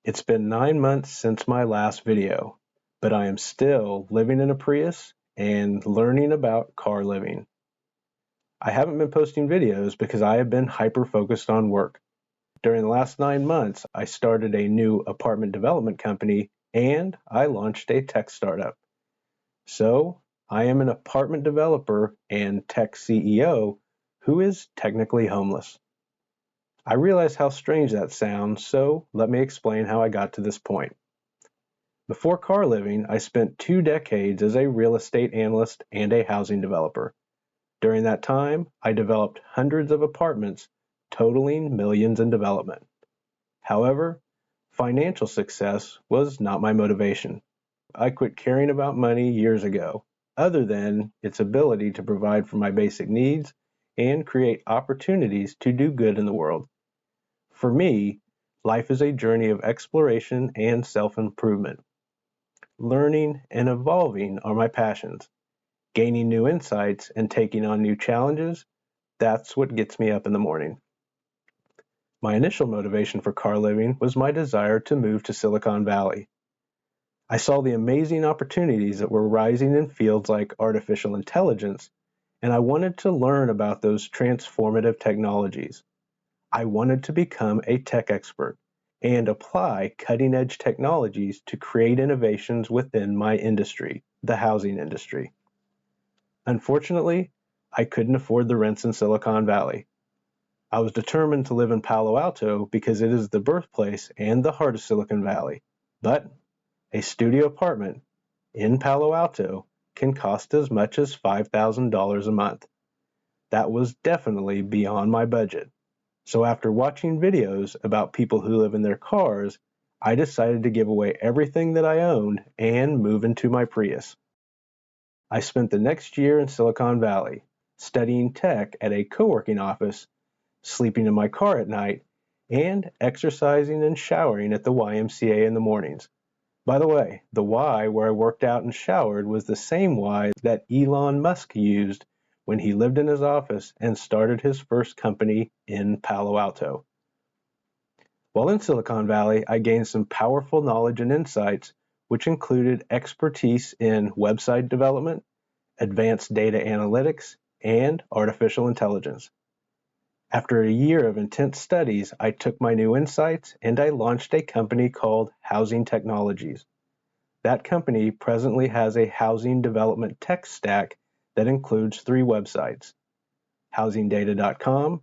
It's been 9 months since my last video, but I am still living in a Prius and learning about car living. I haven't been posting videos because I have been hyper-focused on work. During the last 9 months, I started a new apartment development company and I launched a tech startup. So, I am an apartment developer and tech CEO who is technically homeless. I realize how strange that sounds, so let me explain how I got to this point. Before car living, I spent 2 decades as a real estate analyst and a housing developer. During that time, I developed hundreds of apartments, totaling millions in development. However, financial success was not my motivation. I quit caring about money years ago, other than its ability to provide for my basic needs and create opportunities to do good in the world. For me, life is a journey of exploration and self-improvement. Learning and evolving are my passions. Gaining new insights and taking on new challenges, that's what gets me up in the morning. My initial motivation for car living was my desire to move to Silicon Valley. I saw the amazing opportunities that were rising in fields like artificial intelligence, and I wanted to learn about those transformative technologies. I wanted to become a tech expert and apply cutting-edge technologies to create innovations within my industry, the housing industry. Unfortunately, I couldn't afford the rents in Silicon Valley. I was determined to live in Palo Alto because it is the birthplace and the heart of Silicon Valley. But a studio apartment in Palo Alto can cost as much as $5,000 a month. That was definitely beyond my budget. So after watching videos about people who live in their cars, I decided to give away everything that I owned and move into my Prius. I spent the next year in Silicon Valley, studying tech at a co-working office, sleeping in my car at night, and exercising and showering at the YMCA in the mornings. By the way, the Y where I worked out and showered was the same Y that Elon Musk used when he lived in his office and started his first company in Palo Alto. While in Silicon Valley, I gained some powerful knowledge and insights, which included expertise in website development, advanced data analytics, and artificial intelligence. After a year of intense studies, I took my new insights and I launched a company called Housing Technologies. That company presently has a housing development tech stack that includes 3 websites: housingdata.com,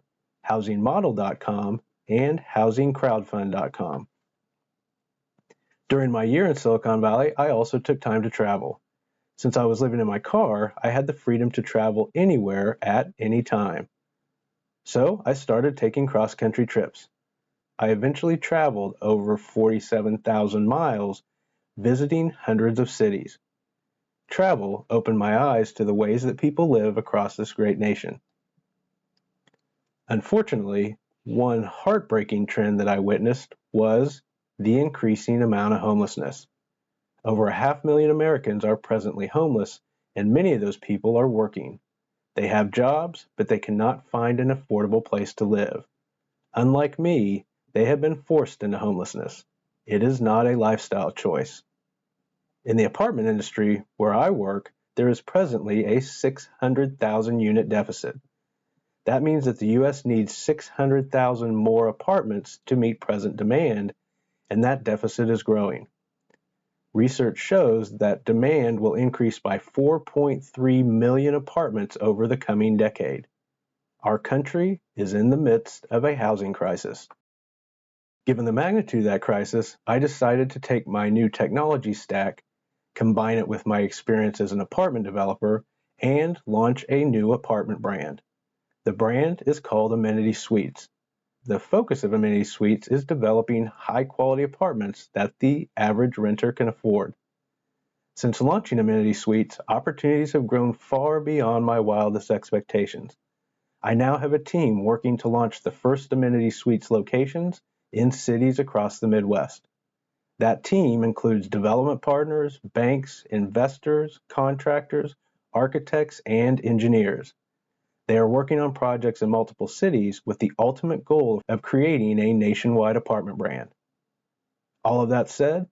housingmodel.com, and housingcrowdfund.com. During my year in Silicon Valley, I also took time to travel. Since I was living in my car, I had the freedom to travel anywhere at any time. So I started taking cross-country trips. I eventually traveled over 47,000 miles, visiting hundreds of cities. Travel opened my eyes to the ways that people live across this great nation. Unfortunately, one heartbreaking trend that I witnessed was the increasing amount of homelessness. Over 500,000 Americans are presently homeless, and many of those people are working. They have jobs, but they cannot find an affordable place to live. Unlike me, they have been forced into homelessness. It is not a lifestyle choice. In the apartment industry where I work, there is presently a 600,000 unit deficit. That means that the U.S. needs 600,000 more apartments to meet present demand, and that deficit is growing. Research shows that demand will increase by 4.3 million apartments over the coming decade. Our country is in the midst of a housing crisis. Given the magnitude of that crisis, I decided to take my new technology stack, combine it with my experience as an apartment developer, and launch a new apartment brand. The brand is called Amenity Suites. The focus of Amenity Suites is developing high-quality apartments that the average renter can afford. Since launching Amenity Suites, opportunities have grown far beyond my wildest expectations. I now have a team working to launch the first Amenity Suites locations in cities across the Midwest. That team includes development partners, banks, investors, contractors, architects, and engineers. They are working on projects in multiple cities with the ultimate goal of creating a nationwide apartment brand. All of that said,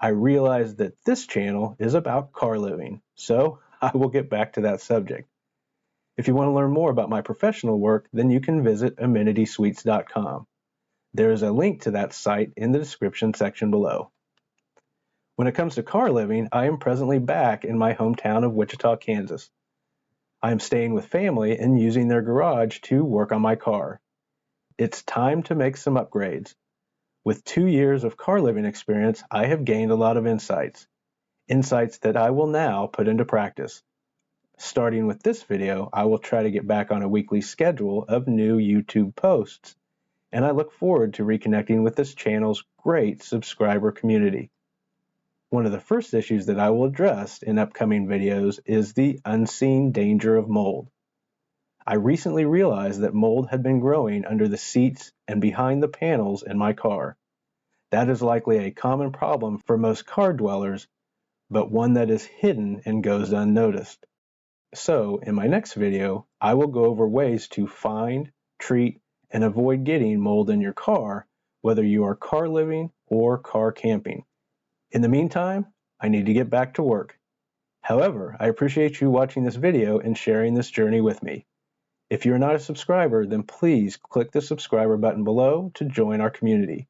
I realize that this channel is about car living, so I will get back to that subject. If you want to learn more about my professional work, then you can visit amenitysuites.com. There is a link to that site in the description section below. When it comes to car living, I am presently back in my hometown of Wichita, Kansas. I am staying with family and using their garage to work on my car. It's time to make some upgrades. With 2 years of car living experience, I have gained a lot of insights that I will now put into practice. Starting with this video, I will try to get back on a weekly schedule of new YouTube posts, and I look forward to reconnecting with this channel's great subscriber community. One of the first issues that I will address in upcoming videos is the unseen danger of mold. I recently realized that mold had been growing under the seats and behind the panels in my car. That is likely a common problem for most car dwellers, but one that is hidden and goes unnoticed. So, in my next video, I will go over ways to find, treat, and avoid getting mold in your car, whether you are car living or car camping. In the meantime, I need to get back to work. However, I appreciate you watching this video and sharing this journey with me. If you're not a subscriber, then please click the subscriber button below to join our community.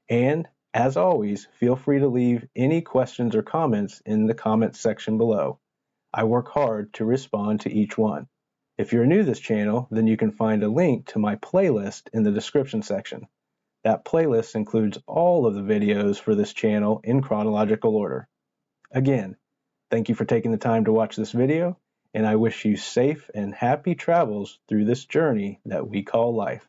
And, as always, feel free to leave any questions or comments in the comments section below. I work hard to respond to each one. If you're new to this channel, then you can find a link to my playlist in the description section. That playlist includes all of the videos for this channel in chronological order. Again, thank you for taking the time to watch this video, and I wish you safe and happy travels through this journey that we call life.